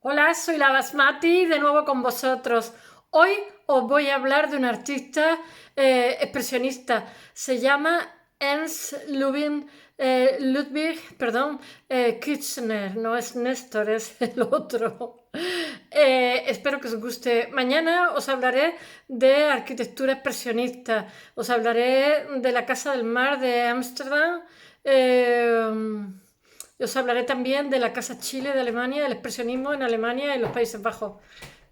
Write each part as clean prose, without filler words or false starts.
Hola, soy la Basmati, de nuevo con vosotros. Hoy os voy a hablar de un artista expresionista. Se llama Ludwig, perdón, Kirchner, no es Néstor, es el otro. Espero que os guste. Mañana os hablaré de arquitectura expresionista. Os hablaré de la Casa del Mar de Ámsterdam. Os hablaré también de la Casa Chile de Alemania, del expresionismo en Alemania y los Países Bajos.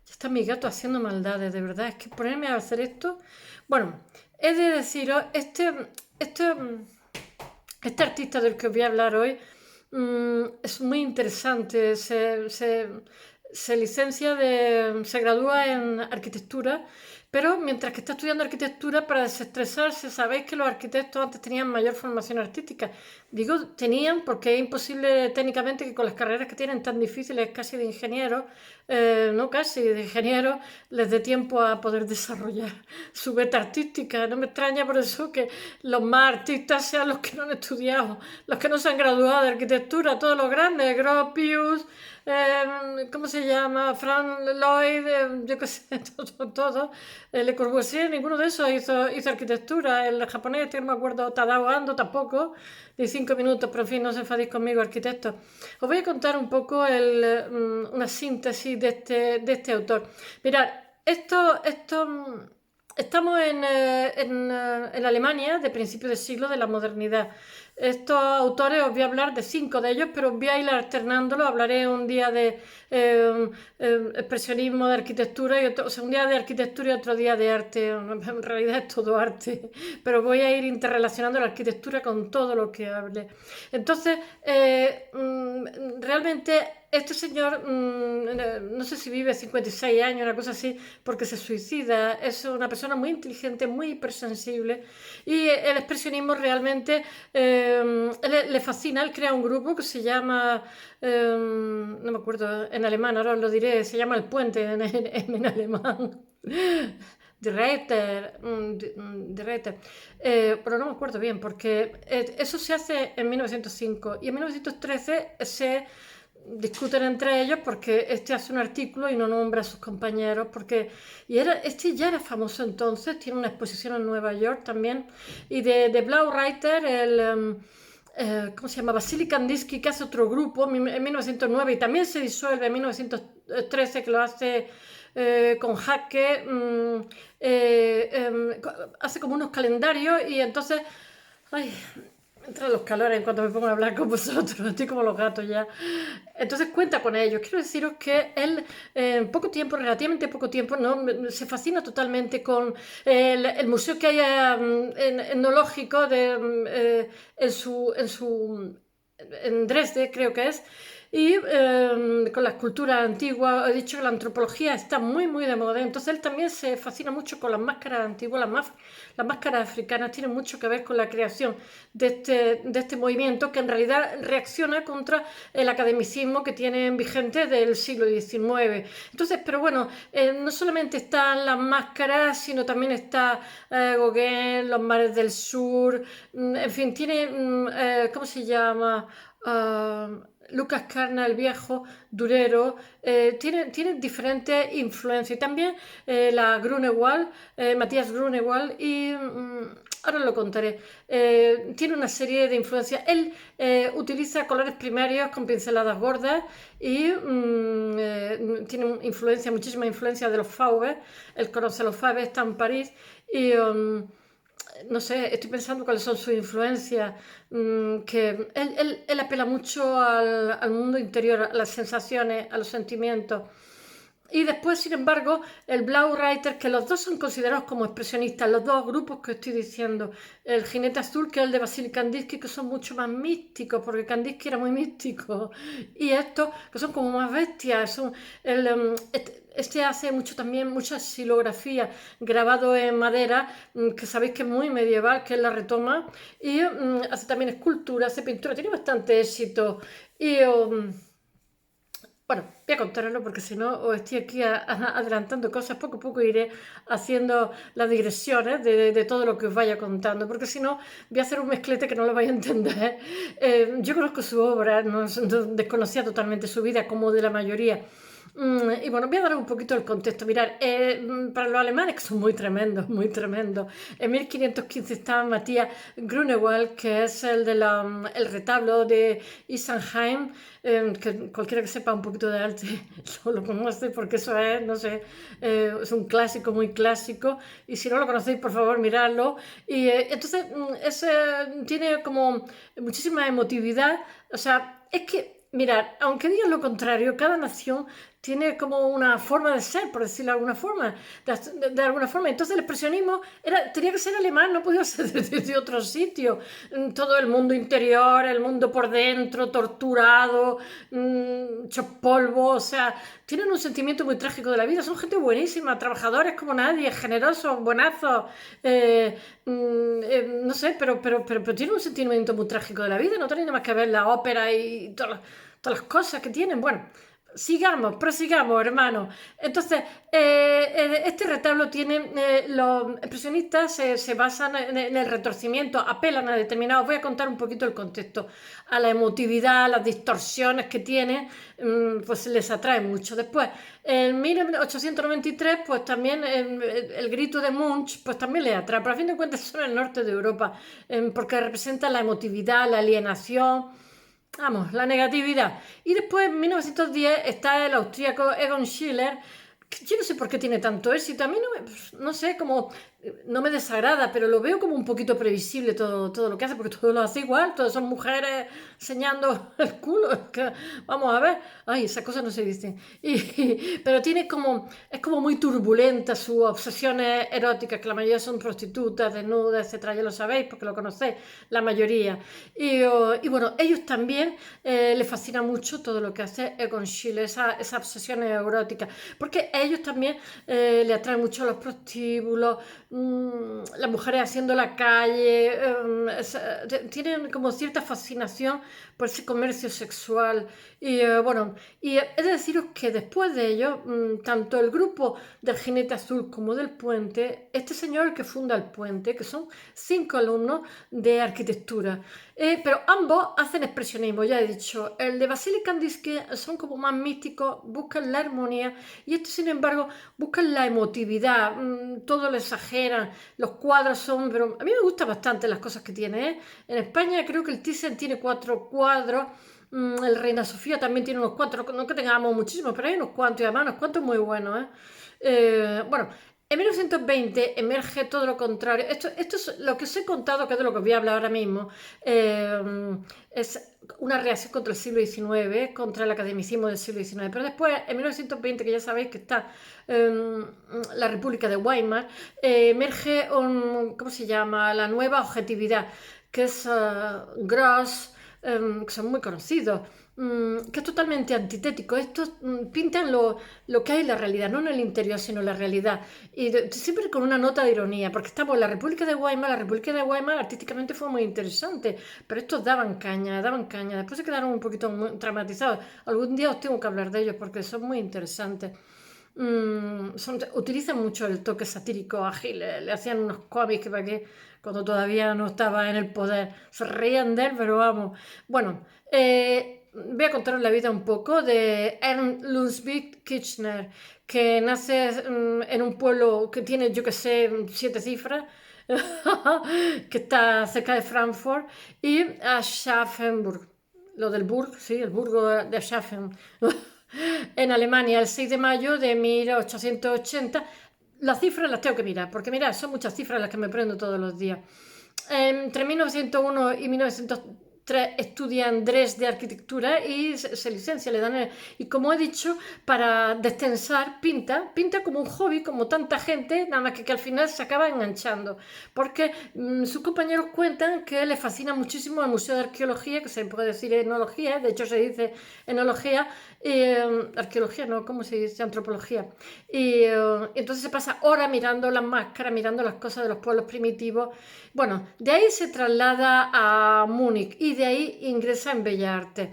Ya está mi gato haciendo maldades, de verdad. Es que ponerme a hacer esto. Bueno, he de deciros, este, este artista del que os voy a hablar hoy es muy interesante. Se gradúa en arquitectura, pero mientras que está estudiando arquitectura, para desestresarse, sabéis que los arquitectos antes tenían mayor formación artística. Digo tenían porque es imposible técnicamente que con las carreras que tienen tan difíciles, casi de ingenieros, no casi de ingenieros, les dé tiempo a poder desarrollar su beta artística. No me extraña por eso que los más artistas sean los que no han estudiado, los que no se han graduado de arquitectura, todos los grandes, Gropius, ¿cómo se llama? Frank Lloyd, yo qué sé, todo. Le Corbusier, ninguno de esos hizo arquitectura. El japonés, este no me acuerdo, Tadao Ando tampoco, ni 5 minutos, pero en fin, no se enfadéis conmigo, arquitecto. Os voy a contar un poco una síntesis de este autor. Mirad, estamos en Alemania de principios de siglo de la modernidad. Estos autores os voy a hablar de 5 de ellos, pero os voy a ir alternándolo. Hablaré un día de expresionismo, de arquitectura, o sea, un día de arquitectura y otro día de arte. En realidad es todo arte, pero voy a ir interrelacionando la arquitectura con todo lo que hable. Entonces, realmente este señor, no sé si vive 56 años, una cosa así, porque se suicida. Es una persona muy inteligente, muy hipersensible, y el expresionismo realmente le fascina. Él crea un grupo que se llama, no me acuerdo en alemán, ahora os lo diré, se llama El Puente en alemán. De Reiter, de Reiter. Pero no me acuerdo bien, porque eso se hace en 1905 y en 1913 se discuten entre ellos porque este hace un artículo y no nombra a sus compañeros, porque este ya era famoso entonces, tiene una exposición en Nueva York también, y de Blau Reiter, ¿cómo se llama? Vasily Kandinsky, que hace otro grupo en 1909 y también se disuelve en 1913, que lo hace con Jaque, hace como unos calendarios y entonces, ay, entran los calores en cuanto me pongo a hablar con vosotros, estoy como los gatos ya. Entonces cuenta con ellos. Quiero deciros que él en poco tiempo, relativamente poco tiempo, ¿no? Se fascina totalmente con el museo que hay etnológico en Dresde, creo que es, y con la escultura antigua. He dicho que la antropología está muy, muy de moda. Entonces él también se fascina mucho con las máscaras antiguas, las máscaras africanas tienen mucho que ver con la creación de este movimiento, que en realidad reacciona contra el academicismo que tienen vigente del siglo XIX. Entonces, pero bueno, no solamente están las máscaras, sino también está Gauguin, los mares del sur, en fin, tiene, ¿cómo se llama? Lucas Carna el Viejo, Durero, tiene diferentes influencias. Y también la Grunewald, Matías Grunewald, y ahora lo contaré. Tiene una serie de influencias. Él utiliza colores primarios con pinceladas gordas y tiene influencia, muchísima influencia de los Fauves. Él conoce a los Fauves, está en París y no sé, estoy pensando cuáles son sus influencias, que él apela mucho al mundo interior, a las sensaciones, a los sentimientos. Y después, sin embargo, el Blau Reiter, que los dos son considerados como expresionistas, los dos grupos que estoy diciendo, el Jinete Azul, que es el de Vasily Kandinsky, que son mucho más místicos, porque Kandinsky era muy místico, y estos, que son como más bestias, este hace mucho también, mucha xilografía, grabado en madera, que sabéis que es muy medieval, que él la retoma, y hace también escultura, hace pintura, tiene bastante éxito. Y bueno, voy a contarlo porque si no os estoy aquí adelantando cosas. Poco a poco iré haciendo las digresiones de todo lo que os vaya contando, porque si no voy a hacer un mezclete que no lo vais a entender. Yo conozco su obra, no desconocía totalmente su vida como de la mayoría. Y bueno, voy a dar un poquito el contexto. Mirad, para los alemanes, que son muy tremendos, en 1515 estaba Matías Grunewald, que es el de el retablo de Isenheim, que cualquiera que sepa un poquito de arte lo conoce, porque eso es, no sé, es un clásico, muy clásico, y si no lo conocéis, por favor, miradlo. Y entonces, tiene como muchísima emotividad, o sea, es que mirad, aunque digan lo contrario, cada nación tiene como una forma de ser, por decirlo de alguna forma. De alguna forma. Entonces el expresionismo tenía que ser alemán, no podía ser de otro sitio. Todo el mundo interior, el mundo por dentro, torturado, hecho polvo, o sea, tienen un sentimiento muy trágico de la vida. Son gente buenísima, trabajadores como nadie, generosos, buenazos. No sé, pero tienen un sentimiento muy trágico de la vida. No tienen nada más que ver la ópera y todas las cosas que tienen. Bueno, prosigamos, hermano. Entonces, este retablo tiene, los expresionistas se basan en el retorcimiento, apelan a determinados, voy a contar un poquito el contexto, a la emotividad, las distorsiones que tiene, pues les atrae mucho. Después, en 1893, pues también el grito de Munch, pues también les atrae, pero a fin de cuentas son el norte de Europa, porque representa la emotividad, la alienación, vamos, la negatividad. Y después, en 1910, está el austríaco Egon Schiller, que yo no sé por qué tiene tanto éxito. A mí no sé, como no me desagrada, pero lo veo como un poquito previsible todo lo que hace, porque todo lo hace igual, todas son mujeres enseñando el culo. Vamos a ver, ay, esas cosas no se dicen. Pero es como muy turbulenta sus obsesiones eróticas, que la mayoría son prostitutas, desnudas, etcétera, ya lo sabéis porque lo conocéis, la mayoría. Y bueno, ellos también les fascina mucho todo lo que hace Egon Schiele, esas obsesiones eróticas, porque a ellos también le atraen mucho los prostíbulos, las mujeres haciendo la calle, tienen como cierta fascinación por ese comercio sexual. Y bueno, y he de deciros que después de ello, tanto el grupo del Jinete Azul como del Puente, este señor que funda el Puente, que son 5 alumnos de arquitectura, pero ambos hacen expresionismo, ya he dicho. El de Vasily Kandinsky son como más místicos, buscan la armonía, y este, sin embargo, buscan la emotividad, todo lo exageran, los cuadros son, pero a mí me gustan bastante las cosas que tiene, ¿eh? En España creo que el Thyssen tiene 4 cuadros, el Reina Sofía también tiene unos cuantos, no que tengamos muchísimos, pero hay unos cuantos, y además unos cuantos muy buenos, bueno, en 1920 emerge todo lo contrario. Esto es lo que os he contado, que es de lo que os voy a hablar ahora mismo. Es una reacción contra el siglo XIX, contra el academicismo del siglo XIX. Pero después, en 1920, que ya sabéis que está la República de Weimar, emerge ¿cómo se llama? La nueva objetividad, que es Gross, que son muy conocidos, que es totalmente antitético. Estos pintan lo que hay en la realidad, no en el interior, sino en la realidad. Y siempre con una nota de ironía, porque estamos en la República de Weimar. La República de Weimar artísticamente fue muy interesante, pero estos daban caña. Después se quedaron un poquito traumatizados. Algún día os tengo que hablar de ellos porque son muy interesantes. Utilizan mucho el toque satírico ágil, le hacían unos cómics para que cuando todavía no estaba en el poder, se reían de él, pero vamos. Bueno, voy a contaros la vida un poco de Ernst Ludwig Kirchner, que nace en un pueblo que tiene, yo que sé, 7 cifras, que está cerca de Frankfurt, y a Aschaffenburg, lo del Burg, sí, el burgo de Aschaffen, en Alemania, el 6 de mayo de 1880. Las cifras las tengo que mirar, porque mirad, son muchas cifras las que me prendo todos los días. Entre 1901 y 1903 estudia en Dresde de arquitectura y se licencia, le dan y como he dicho, para destensar, pinta como un hobby, como tanta gente, nada más que al final se acaba enganchando, porque sus compañeros cuentan que le fascina muchísimo el Museo de Arqueología, que se puede decir enología, de hecho se dice enología, arqueología, ¿no? ¿Cómo se dice? Antropología. Y entonces se pasa horas mirando las máscaras, mirando las cosas de los pueblos primitivos. Bueno, de ahí se traslada a Múnich y de ahí ingresa en Bellas Artes.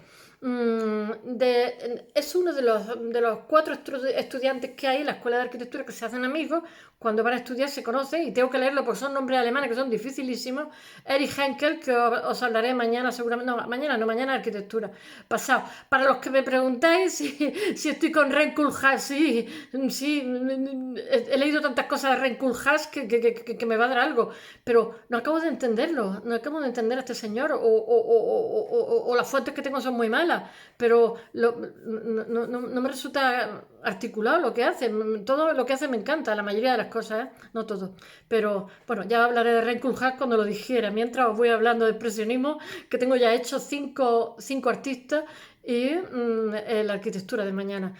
es uno de los 4 estudiantes que hay en la escuela de arquitectura que se hacen amigos. Cuando van a estudiar se conocen y tengo que leerlo porque son nombres alemanes que son dificilísimos. Erich Henkel, que os hablaré mañana seguramente, no, mañana no, mañana arquitectura, pasado. Para los que me preguntáis si estoy con Renkulhas, sí, sí, he leído tantas cosas de Renkulhas que me va a dar algo, pero no acabo de entenderlo, no acabo de entender a este señor, o las fuentes que tengo son muy malas, pero no me resulta articulado lo que hace. Todo lo que hace me encanta, la mayoría de las cosas, ¿eh? No todo. Pero bueno, ya hablaré de Renkulhas cuando lo dijera. Mientras os voy hablando de expresionismo, que tengo ya hecho cinco artistas y la arquitectura de mañana.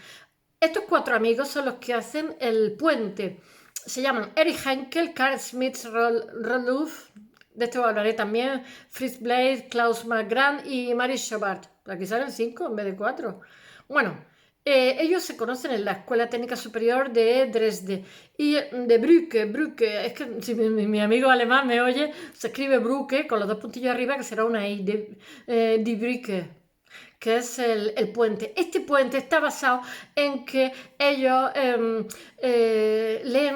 Estos 4 amigos son los que hacen el puente. Se llaman Erich Henkel, Carl Schmitz-Rottluff, de esto hablaré también, Fritz Blade, Klaus Margrand y Marie Schobart. Aquí salen 5 en vez de 4. Bueno, ellos se conocen en la Escuela Técnica Superior de Dresde y de Brücke, es que si mi amigo alemán me oye, se escribe Brücke con los 2 puntillos arriba, que será una I, de Brücke, que es el puente. Este puente está basado en que ellos leen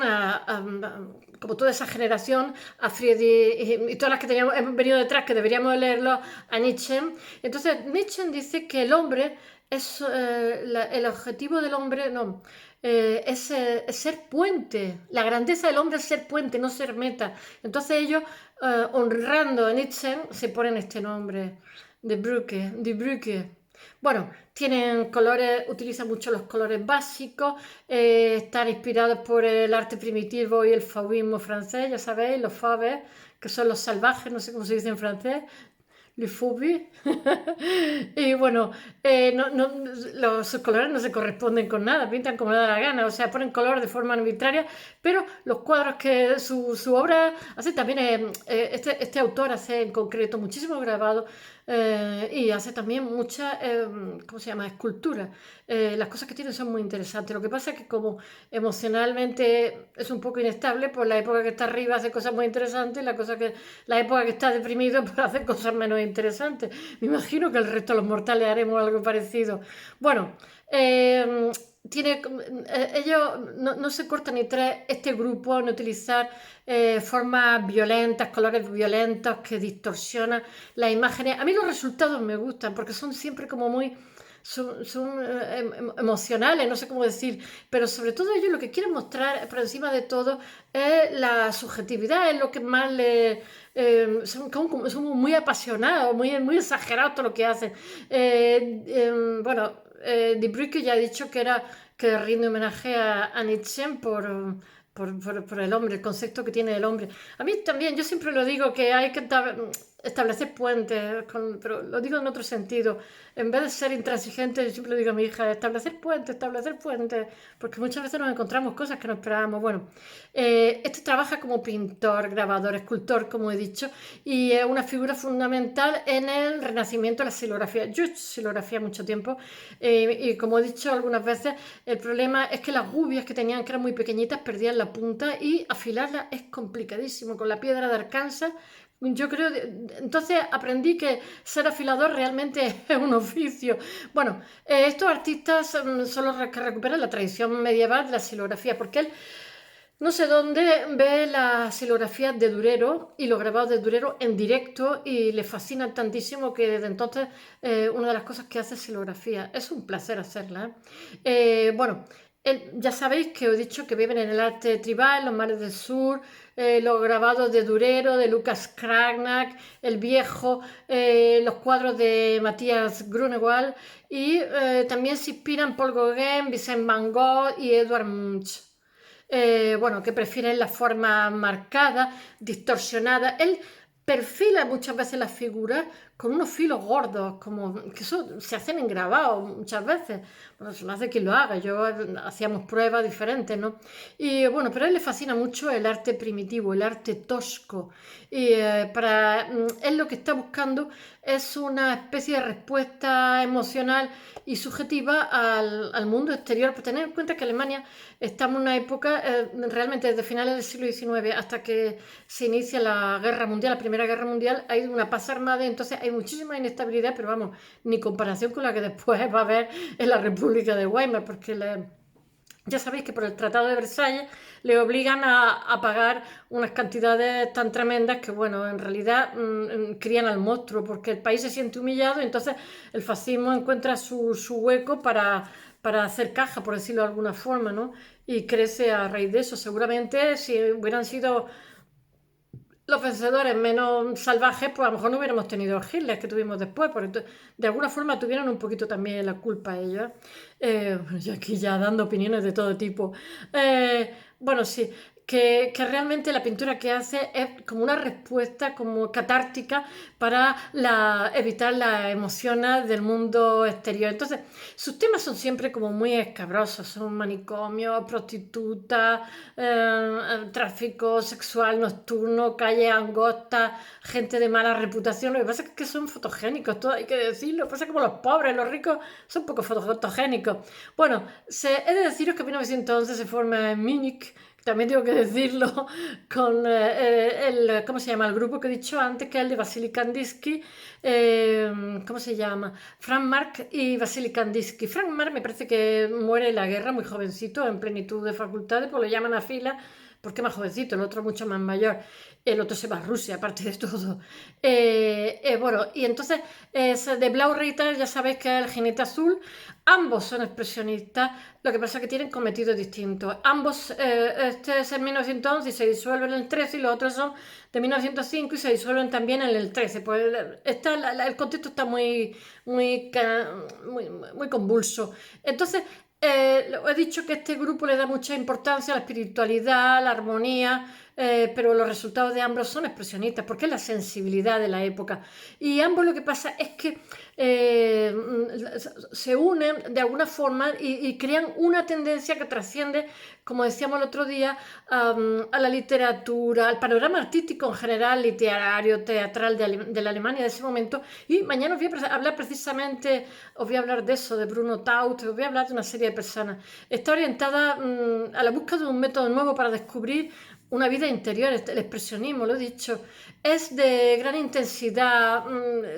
como toda esa generación, a Friedrich y todas las que hemos venido detrás, que deberíamos leerlo, a Nietzsche. Entonces, Nietzsche dice que el hombre es el objetivo del hombre, no, es ser puente. La grandeza del hombre es ser puente, no ser meta. Entonces ellos, honrando a Nietzsche, se ponen este nombre de Brücke. Bueno, tienen colores, utilizan mucho los colores básicos, están inspirados por el arte primitivo y el fauvismo francés, ya sabéis, los fauves, que son los salvajes, no sé cómo se dice en francés, les fauves. Y bueno, los colores no se corresponden con nada, pintan como les da la gana, o sea, ponen color de forma arbitraria, pero los cuadros que su obra hace también, este autor hace en concreto muchísimos grabados, y hace también mucha, ¿cómo se llama?, escultura. Las cosas que tiene son muy interesantes. Lo que pasa es que como emocionalmente es un poco inestable, pues la época que está arriba hace cosas muy interesantes, la época que está deprimido pues hace cosas menos interesantes. Me imagino que el resto de los mortales haremos algo parecido. Bueno, ellos no se cortan ni tres este grupo en utilizar formas violentas, colores violentos que distorsionan las imágenes. A mí los resultados me gustan porque son siempre como muy... Son emocionales, no sé cómo decir, pero sobre todo ellos lo que quieren mostrar por encima de todo es la subjetividad, es lo que más son muy apasionados, muy exagerados todo lo que hacen. Bueno, Die Brücke ya he dicho que rinde homenaje a Nietzsche por el hombre, el concepto que tiene el hombre. A mí también, yo siempre lo digo, que hay que establecer puentes, pero lo digo en otro sentido. En vez de ser intransigente, yo siempre le digo a mi hija, establecer puentes, porque muchas veces nos encontramos cosas que no esperábamos. Bueno, este trabaja como pintor, grabador, escultor, como he dicho, y es una figura fundamental en el renacimiento de la xilografía. Yo he hecho xilografía mucho tiempo, y como he dicho algunas veces, el problema es que las gubias que tenían, que eran muy pequeñitas, perdían la punta y afilarla es complicadísimo. Con la piedra de Arkansas, yo creo, entonces aprendí que ser afilador realmente es un oficio. Bueno, estos artistas son los que recuperan la tradición medieval de la xilografía, porque él no sé dónde ve las xilografías de Durero y los grabados de Durero en directo y le fascinan tantísimo que desde entonces una de las cosas que hace es xilografía. Es un placer hacerla, ¿eh? Bueno, ya sabéis que os he dicho que viven en el arte tribal, los mares del sur, los grabados de Durero, de Lucas Cranach, el Viejo, los cuadros de Matías Grunewald, y también se inspiran Paul Gauguin, Vincent Van Gogh y Edvard Munch. Bueno, que prefieren la forma marcada, distorsionada. Él perfila muchas veces las figuras con unos filos gordos, como que eso se hacen en grabado muchas veces. Bueno, se lo hace quien lo haga, hacíamos pruebas diferentes, ¿no? Y bueno, pero a él le fascina mucho el arte primitivo, el arte tosco. Y él lo que está buscando es una especie de respuesta emocional y subjetiva al mundo exterior. Pero tener en cuenta que Alemania estamos en una época, realmente desde finales del siglo XIX hasta que se inicia la Guerra Mundial, la Primera Guerra Mundial, hay una paz armada y entonces hay hay muchísima inestabilidad, pero vamos, ni comparación con la que después va a haber en la República de Weimar, porque ya sabéis que por el Tratado de Versalles le obligan a pagar unas cantidades tan tremendas que, bueno, en realidad crían al monstruo, porque el país se siente humillado y entonces el fascismo encuentra su hueco para hacer caja, por decirlo de alguna forma, ¿no? Y crece a raíz de eso. Seguramente si hubieran sido los vencedores menos salvajes, pues a lo mejor no hubiéramos tenido a Hitler que tuvimos después, porque de alguna forma tuvieron un poquito también la culpa ellos. Y aquí ya dando opiniones de todo tipo. Bueno, sí, que realmente la pintura que hace es como una respuesta como catártica para evitar las emociones del mundo exterior. Entonces, sus temas son siempre como muy escabrosos, son manicomios, prostitutas, tráfico sexual nocturno, calle angosta, gente de mala reputación. Lo que pasa es que son fotogénicos, todo hay que decirlo. Lo que pasa es que como los pobres, los ricos son poco fotogénicos. Bueno, he de deciros que en 1911 se forma en Múnich, también tengo que decirlo, con ¿cómo se llama? El grupo que he dicho antes, que es el de Vasily Kandinsky, ¿cómo se llama? Frank Marc y Vasily Kandinsky. Frank Marc me parece que muere en la guerra muy jovencito, en plenitud de facultades, pues lo llaman a fila, porque es más jovencito, el otro mucho más mayor. El otro se va a Rusia, aparte de todo. Bueno, y entonces de Blau Reiter ya sabéis que es el jinete azul. Ambos son expresionistas, lo que pasa es que tienen cometidos distintos. Ambos, este es en 1911 y se disuelven en el 13, y los otros son de 1905 y se disuelven también en el 13. Pues el contexto está muy convulso. Entonces, he dicho que este grupo le da mucha importancia a la espiritualidad, a la armonía, pero los resultados de ambos son expresionistas, porque es la sensibilidad de la época. Y ambos lo que pasa es que se unen de alguna forma y crean una tendencia que trasciende, como decíamos el otro día, a la literatura, al panorama artístico en general, literario, teatral de la Alemania de ese momento. Y mañana os voy a hablar precisamente, os voy a hablar de eso, de Bruno Taut, os voy a hablar de una serie de personas. Está orientada a la búsqueda de un método nuevo para descubrir una vida interior. El expresionismo, lo he dicho, es de gran intensidad,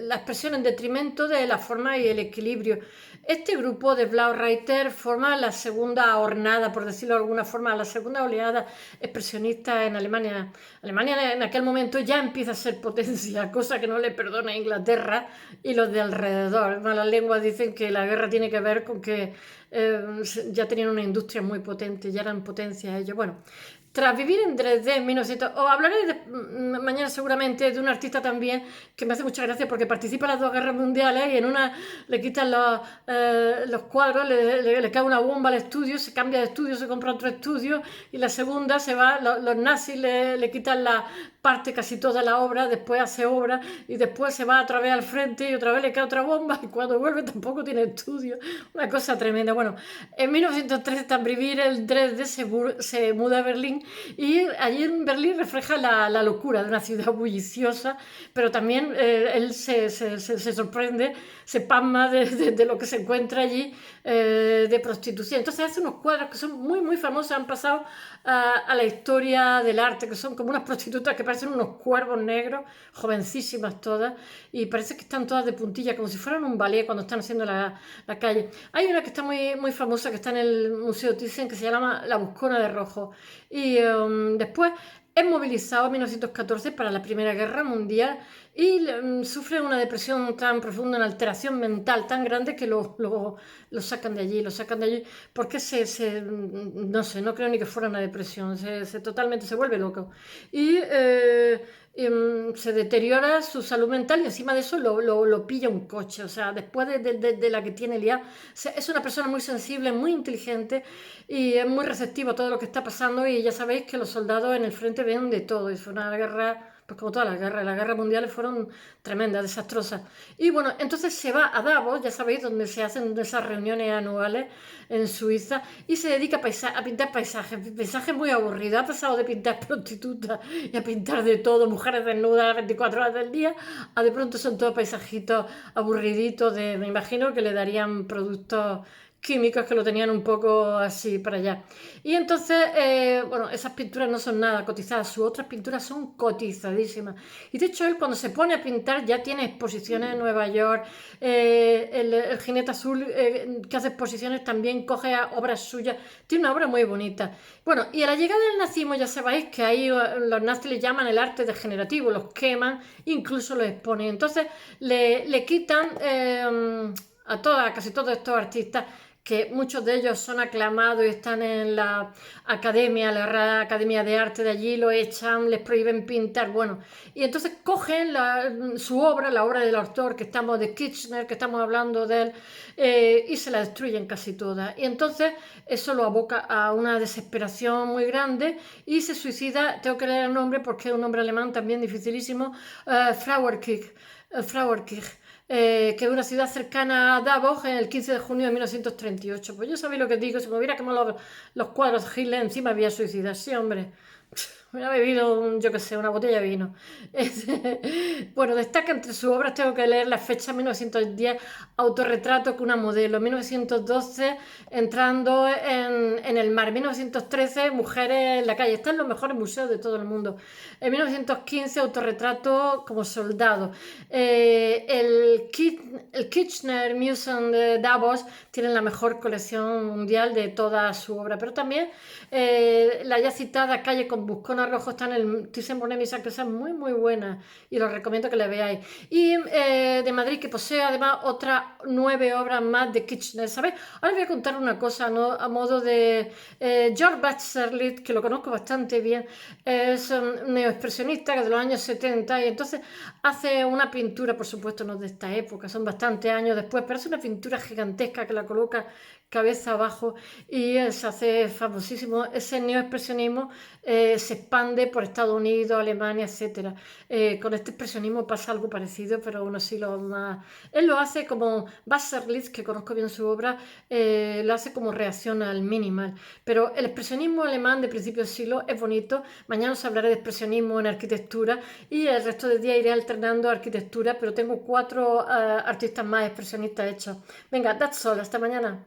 la expresión en detrimento de la forma y el equilibrio. Este grupo de Blau Reiter forma la segunda hornada, por decirlo de alguna forma, la segunda oleada expresionista en Alemania. Alemania en aquel momento ya empieza a ser potencia, cosa que no le perdona a Inglaterra y los de alrededor. Malas lenguas dicen que la guerra tiene que ver con que ya tenían una industria muy potente, ya eran potencia ellos. Bueno, tras vivir en Dresde en 1900, os hablaré mañana seguramente de un artista también que me hace mucha gracia porque participa en las dos guerras mundiales y en una le quitan los cuadros, le cae una bomba al estudio, se cambia de estudio, se compra otro estudio, y la segunda se va, los nazis le quitan la parte casi toda la obra, después hace obra y después se va otra vez al frente y otra vez le cae otra bomba y cuando vuelve tampoco tiene estudio. Una cosa tremenda. Bueno, en 1903 tras vivir en Dresde se muda a Berlín, y allí en Berlín refleja la locura de una ciudad bulliciosa, pero también él se sorprende, se pasma de lo que se encuentra allí, de prostitución. Entonces hace unos cuadros que son muy famosos, han pasado a la historia del arte, que son como unas prostitutas que parecen unos cuervos negros, jovencísimas todas, y parece que están todas de puntilla, como si fueran un ballet cuando están haciendo la calle. Hay una que está muy famosa, que está en el Museo Thyssen, que se llama La Buscona de Rojo. Y después es movilizado en 1914 para la Primera Guerra Mundial y sufre una depresión tan profunda, una alteración mental tan grande que lo sacan de allí, porque no sé, no creo ni que fuera una depresión, totalmente se vuelve loco. Y se deteriora su salud mental y encima de eso lo pilla un coche. O sea, después de la que tiene liada, es una persona muy sensible, muy inteligente y es muy receptivo a todo lo que está pasando, y ya sabéis que los soldados en el frente ven de todo, y fue una guerra, pues como todas las guerras mundiales fueron tremendas, desastrosas. Y bueno, entonces se va a Davos, ya sabéis, donde se hacen esas reuniones anuales en Suiza, y se dedica a pintar paisajes muy aburridos. Ha pasado de pintar prostitutas y a pintar de todo, mujeres desnudas las 24 horas del día, a de pronto son todos paisajitos aburriditos, me imagino que le darían productos químicos que lo tenían un poco así para allá. Y entonces, bueno, esas pinturas no son nada cotizadas, sus otras pinturas son cotizadísimas. Y de hecho él cuando se pone a pintar ya tiene exposiciones en Nueva York, el Jinete Azul que hace exposiciones también coge obras suyas, tiene una obra muy bonita. Bueno, y a la llegada del nazismo ya sabéis que ahí los nazis le llaman el arte degenerativo, los queman, incluso los exponen. Entonces le quitan a casi todos estos artistas, que muchos de ellos son aclamados y están en la academia, Real Academia de Arte de allí, lo echan, les prohíben pintar, bueno, y entonces cogen su obra, la obra del autor, que estamos de Kirchner, que estamos hablando de él, y se la destruyen casi todas. Y entonces eso lo aboca a una desesperación muy grande y se suicida, tengo que leer el nombre porque es un nombre alemán también dificilísimo, Frauenkirch, que es una ciudad cercana a Davos, en el 15 de junio de 1938. Pues yo sabéis lo que digo, si me hubiera quemado los cuadros de Hitler, encima había suicidas, sí, hombre. Me ha bebido, yo qué sé, una botella de vino. Bueno, destaca entre sus obras, tengo que leer la fecha, 1910, autorretrato con una modelo, 1912, entrando en el mar, 1913, mujeres en la calle, están en los mejores museos de todo el mundo. En 1915, autorretrato como soldado. El Kirchner Museum de Davos tiene la mejor colección mundial de toda su obra, pero también la ya citada Calle con Buscones Rojos está en el Thyssen-Bornemisza, que es muy muy buena y os recomiendo que la veáis. Y de Madrid, que posee además otras 9 obras más de Kirchner, ¿sabéis? Ahora voy a contar una cosa, ¿no? A modo de George Bachelet, que lo conozco bastante bien, es un neoexpresionista que de los años 70 y entonces hace una pintura, por supuesto no de esta época, son bastantes años después, pero es una pintura gigantesca que la coloca cabeza abajo y se hace famosísimo. Ese neoexpresionismo se expande por Estados Unidos, Alemania, etc. Con este expresionismo pasa algo parecido, pero unos siglos más. Él lo hace como Baselis, que conozco bien su obra, lo hace como reacción al minimal. Pero el expresionismo alemán de principios del siglo es bonito. Mañana os hablaré de expresionismo en arquitectura y el resto del día iré alternando arquitectura, pero tengo 4 artistas más expresionistas hechos. Venga, that's all. Hasta mañana.